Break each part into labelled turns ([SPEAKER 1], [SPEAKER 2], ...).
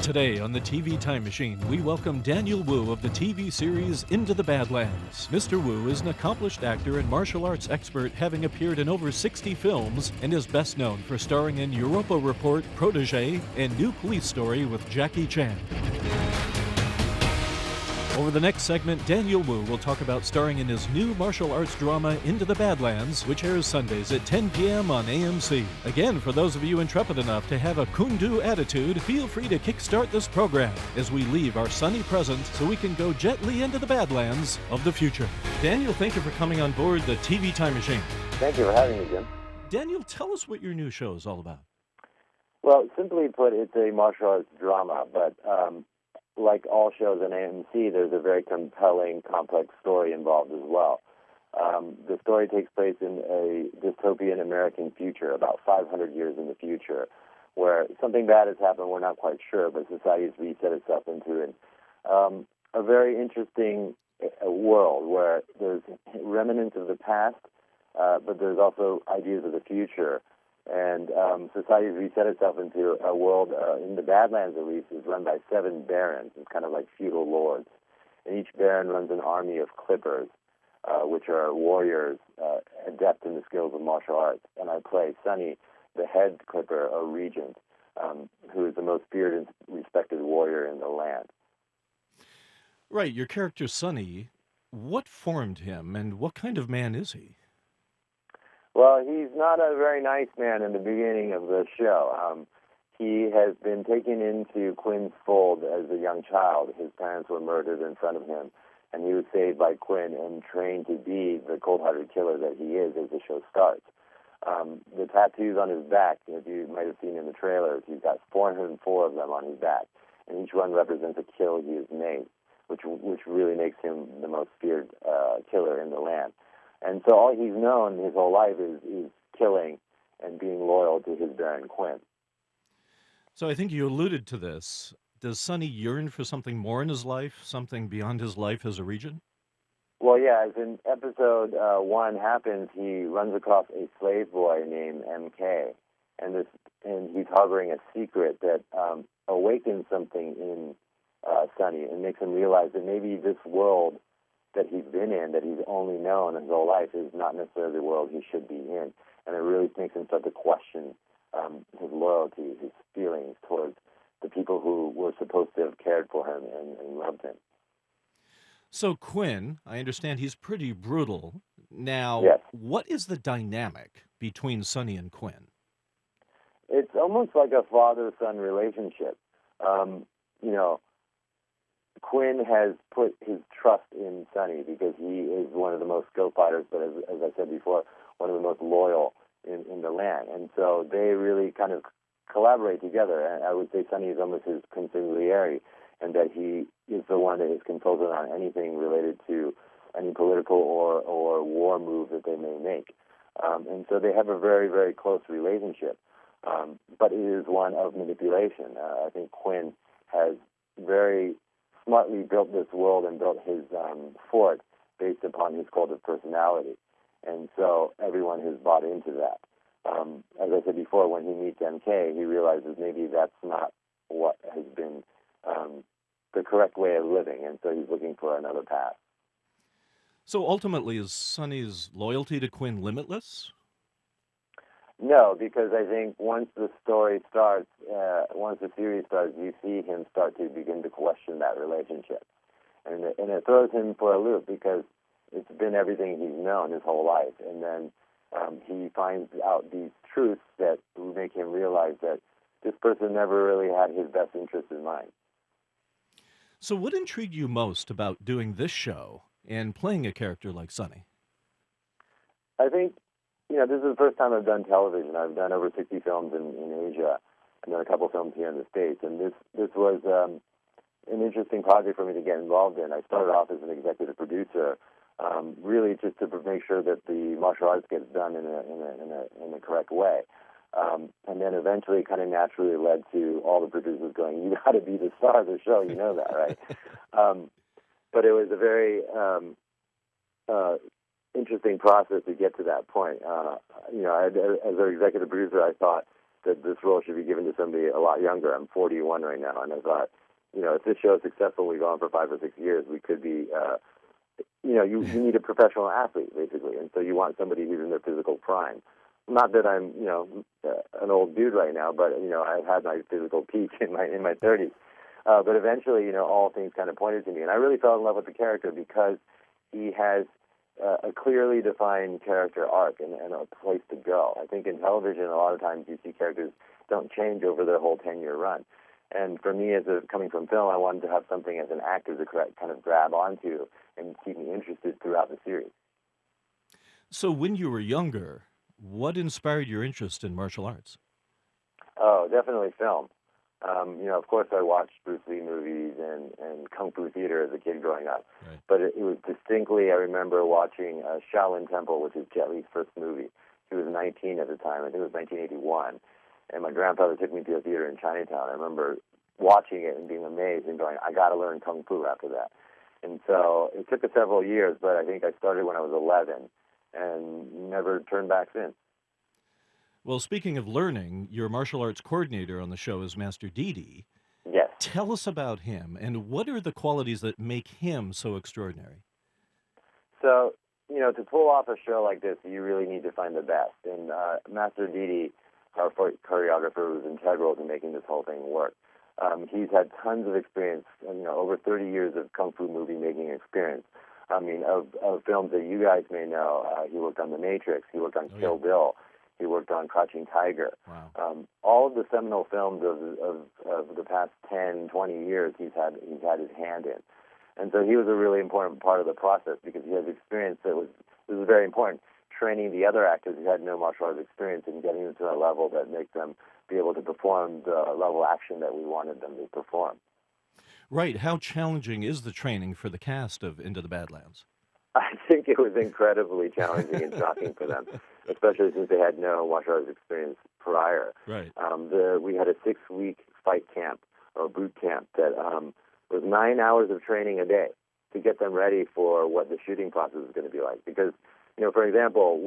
[SPEAKER 1] Today on the TV Time Machine, we welcome Daniel Wu of the TV series Into the Badlands. Mr. Wu is an accomplished actor and martial arts expert, having appeared in over 60 films, and is best known for starring in Europa Report, Protégé, and New Police Story with Jackie Chan. Over the next segment, Daniel Wu will talk about starring in his new martial arts drama, Into the Badlands, which airs Sundays at 10 p.m. on AMC. Again, for those of you intrepid enough to have a Kune Do attitude, feel free to kickstart this program as we leave our sunny present so we can go gently into the Badlands of the future. Daniel, thank you for coming on board the TV Time Machine.
[SPEAKER 2] Thank you for having me, Jim.
[SPEAKER 1] Daniel, tell us what your new show is all about.
[SPEAKER 2] Well, simply put, it's a martial arts drama, but like all shows on AMC, there's a very compelling, complex story involved as well. The story takes place in a dystopian American future, about 500 years in the future, where something bad has happened. We're not quite sure, but society has reset itself into a very interesting world where there's remnants of the past, but there's also ideas of the future. And society has reset itself into a world, in the Badlands at least, is run by 7 barons. It's kind of like feudal lords. And each baron runs an army of clippers, which are warriors, adept in the skills of martial arts. And I play Sonny, the head clipper, or regent, who is the most feared and respected warrior in the land.
[SPEAKER 1] Right, your character Sonny, what formed him, and what kind of man is he?
[SPEAKER 2] Well, he's not a very nice man in the beginning of the show. He has been taken into Quinn's fold as a young child. His parents were murdered in front of him, and he was saved by Quinn and trained to be the cold-hearted killer that he is as the show starts. The tattoos on his back, as you might have seen in the trailers, he's got 404 of them on his back, and each one represents a kill he has made, which really makes him the most feared killer in the land. And so all he's known his whole life is killing and being loyal to his Baron Quinn.
[SPEAKER 1] So I think you alluded to this. Does Sonny yearn for something more in his life, something beyond his life as a regent?
[SPEAKER 2] Well, yeah, as in episode 1 happens, he runs across a slave boy named MK, and he's harboring a secret that awakens something in Sonny and makes him realize that maybe this world that he's been in, that he's only known his whole life, is not necessarily the world he should be in. And it really makes him start to question his loyalty, his feelings towards the people who were supposed to have cared for him and loved him.
[SPEAKER 1] So Quinn, I understand he's pretty brutal. Now,
[SPEAKER 2] Yes.
[SPEAKER 1] What is the dynamic between Sonny and Quinn?
[SPEAKER 2] It's almost like a father-son relationship. Quinn has put his trust in Sonny because he is one of the most skilled fighters, but as I said before, one of the most loyal in the land. And so they really kind of collaborate together. And I would say Sonny is almost his consigliere, and that he is the one that is consulted on anything related to any political or war move that they may make. And so they have a very, very close relationship. But it is one of manipulation. I think Quinn has very smartly built this world and built his fort based upon his cult of personality. And so everyone has bought into that. As I said before, when he meets MK, he realizes maybe that's not what has been the correct way of living, and so he's looking for another path.
[SPEAKER 1] So ultimately, is Sonny's loyalty to Quinn limitless?
[SPEAKER 2] No, because I think once the story starts, once the series starts, you see him start to begin to question that relationship. And it throws him for a loop because it's been everything he's known his whole life. And then he finds out these truths that make him realize that this person never really had his best interest in mind.
[SPEAKER 1] So what intrigued you most about doing this show and playing a character like Sonny?
[SPEAKER 2] I think, this is the first time I've done television. I've done over 60 films in Asia and then a couple films here in the States. And this was an interesting project for me to get involved in. I started off as an executive producer, really just to make sure that the martial arts gets done in a correct way. And then eventually it kind of naturally led to all the producers going, you got to be the star of the show, you know that, right? But it was a very interesting process to get to that point. As an executive producer, I thought that this role should be given to somebody a lot younger. I'm 41 right now, and I thought, if this show is successful, we go on for 5 or 6 years, we could be, you need a professional athlete, basically, and so you want somebody who's in their physical prime. Not that I'm, an old dude right now, but, I've had my physical peak in my 30s. But eventually, all things kind of pointed to me. And I really fell in love with the character because he has a clearly defined character arc and a place to go. I think in television, a lot of times you see characters don't change over their whole 10-year run. And for me, coming from film, I wanted to have something as an actor to kind of grab onto and keep me interested throughout the series.
[SPEAKER 1] So when you were younger, what inspired your interest in martial arts?
[SPEAKER 2] Oh, definitely film. Of course, I watched Bruce Lee movies and Kung Fu theater as a kid growing up.
[SPEAKER 1] Right.
[SPEAKER 2] But it was distinctly, I remember watching Shaolin Temple, which is Jet Li's first movie. He was 19 at the time. I think it was 1981. And my grandfather took me to a theater in Chinatown. I remember watching it and being amazed and going, I got to learn Kung Fu after that. And so it took us several years, but I think I started when I was 11 and never turned back since.
[SPEAKER 1] Well, speaking of learning, your martial arts coordinator on the show is Master Didi.
[SPEAKER 2] Yes.
[SPEAKER 1] Tell us about him, and what are the qualities that make him so extraordinary?
[SPEAKER 2] So, to pull off a show like this, you really need to find the best. And Master Didi, our choreographer, was integral to making this whole thing work. He's had tons of experience, over 30 years of Kung Fu movie making experience. Of films that you guys may know, he worked on The Matrix, he worked on Kill Bill, he worked on Crouching Tiger.
[SPEAKER 1] Wow.
[SPEAKER 2] All of the seminal films of the past 10, 20 years he's had his hand in. And so he was a really important part of the process because he has experience that was very important, training the other actors who had no martial arts experience and getting them to a level that makes them be able to perform the level of action that we wanted them to perform.
[SPEAKER 1] Right. How challenging is the training for the cast of Into the Badlands?
[SPEAKER 2] I think it was incredibly challenging and shocking for them, especially since they had no martial arts experience prior.
[SPEAKER 1] Right.
[SPEAKER 2] We had a 6-week fight camp or boot camp that was 9 hours of training a day to get them ready for what the shooting process is going to be like. Because, for example,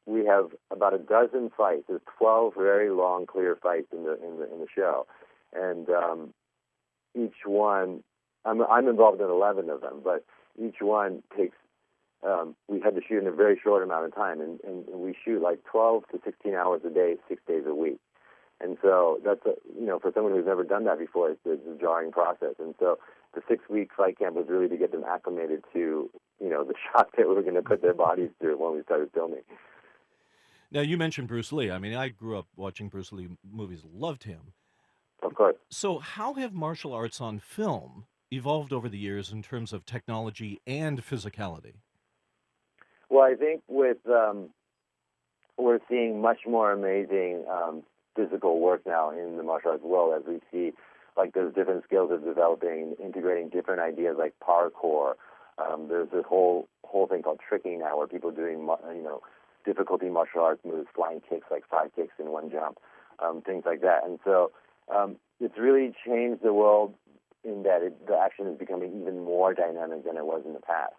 [SPEAKER 2] we have about a dozen fights. There's 12 very long, clear fights in the show, and each one, I'm involved in 11 of them, but each one takes. We had to shoot in a very short amount of time, and we shoot like 12 to 16 hours a day, 6 days a week. And so that's, for someone who's never done that before, it's a jarring process. And so the 6-week fight camp was really to get them acclimated to, the shock that we were going to put their bodies through when we started filming.
[SPEAKER 1] Now, you mentioned Bruce Lee. I mean, I grew up watching Bruce Lee movies, loved him.
[SPEAKER 2] Of course.
[SPEAKER 1] So how have martial arts on film evolved over the years in terms of technology and physicality?
[SPEAKER 2] Well, I think we're seeing much more amazing physical work now in the martial arts world as we see, like, those different skills of developing, integrating different ideas like parkour. There's this whole thing called tricking now, where people are doing, difficulty martial arts moves, flying kicks, like 5 kicks in one jump, things like that. And so it's really changed the world in that the action is becoming even more dynamic than it was in the past.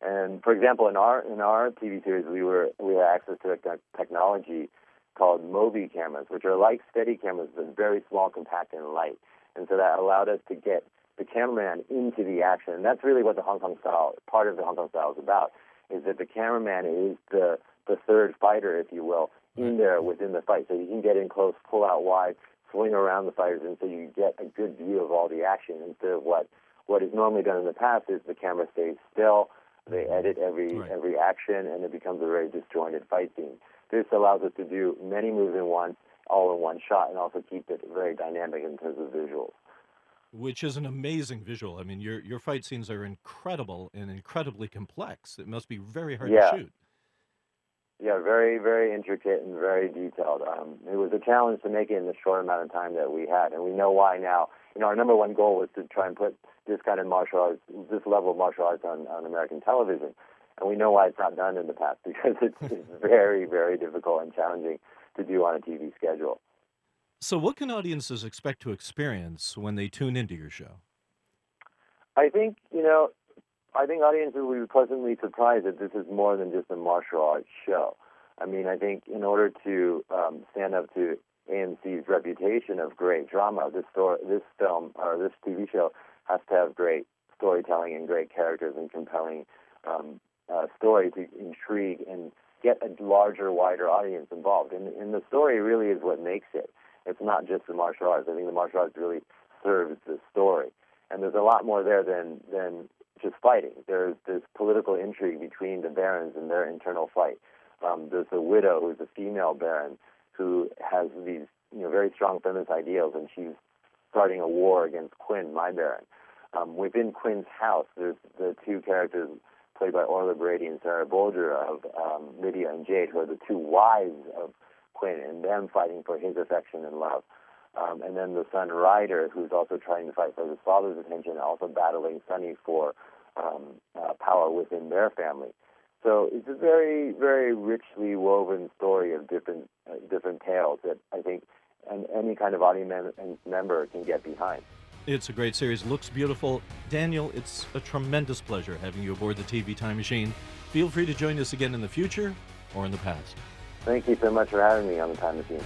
[SPEAKER 2] And for example, in our TV series, we had access to a technology called Mobi cameras, which are like steady cameras, but very small, compact, and light. And so that allowed us to get the cameraman into the action. And that's really what the Hong Kong style, part of the Hong Kong style is about, is that the cameraman is the third fighter, if you will, in there within the fight. So you can get in close, pull out wide, swing around the fighters, and so you get a good view of all the action instead of what is normally done in the past is the camera stays still, they edit every action, and it becomes a very disjointed fight scene. This allows us to do many moves in one, all in one shot, and also keep it very dynamic in terms of visuals.
[SPEAKER 1] Which is an amazing visual. I mean, your fight scenes are incredible and incredibly complex. It must be very hard to shoot.
[SPEAKER 2] Yeah, very, very intricate and very detailed. It was a challenge to make it in the short amount of time that we had, and we know why now. Our number one goal was to try and put this kind of martial arts, this level of martial arts on American television, and we know why it's not done in the past, because it's very, very difficult and challenging to do on a TV schedule.
[SPEAKER 1] So what can audiences expect to experience when they tune into your show?
[SPEAKER 2] I think audiences will be pleasantly surprised that this is more than just a martial arts show. I mean, I think in order to stand up to AMC's reputation of great drama. This film or this TV show has to have great storytelling and great characters and compelling story to intrigue and get a larger, wider audience involved. And the story really is what makes it. It's not just the martial arts. I think the martial arts really serves the story. And there's a lot more there than just fighting. There's this political intrigue between the barons and their internal fight. There's the widow, who's a female baron, who has these very strong feminist ideals, and she's starting a war against Quinn, my baron. Within Quinn's house, there's the two characters played by Orla Brady and Sarah Bolger of Lydia and Jade, who are the two wives of Quinn, and them fighting for his affection and love. And then the son Ryder, who's also trying to fight for his father's attention, also battling Sunny for power within their family. So it's a very, very richly woven story of different tales that I think any kind of audience member can get behind.
[SPEAKER 1] It's a great series. Looks beautiful. Daniel, it's a tremendous pleasure having you aboard the TV Time Machine. Feel free to join us again in the future or in the past.
[SPEAKER 2] Thank you so much for having me on the Time Machine.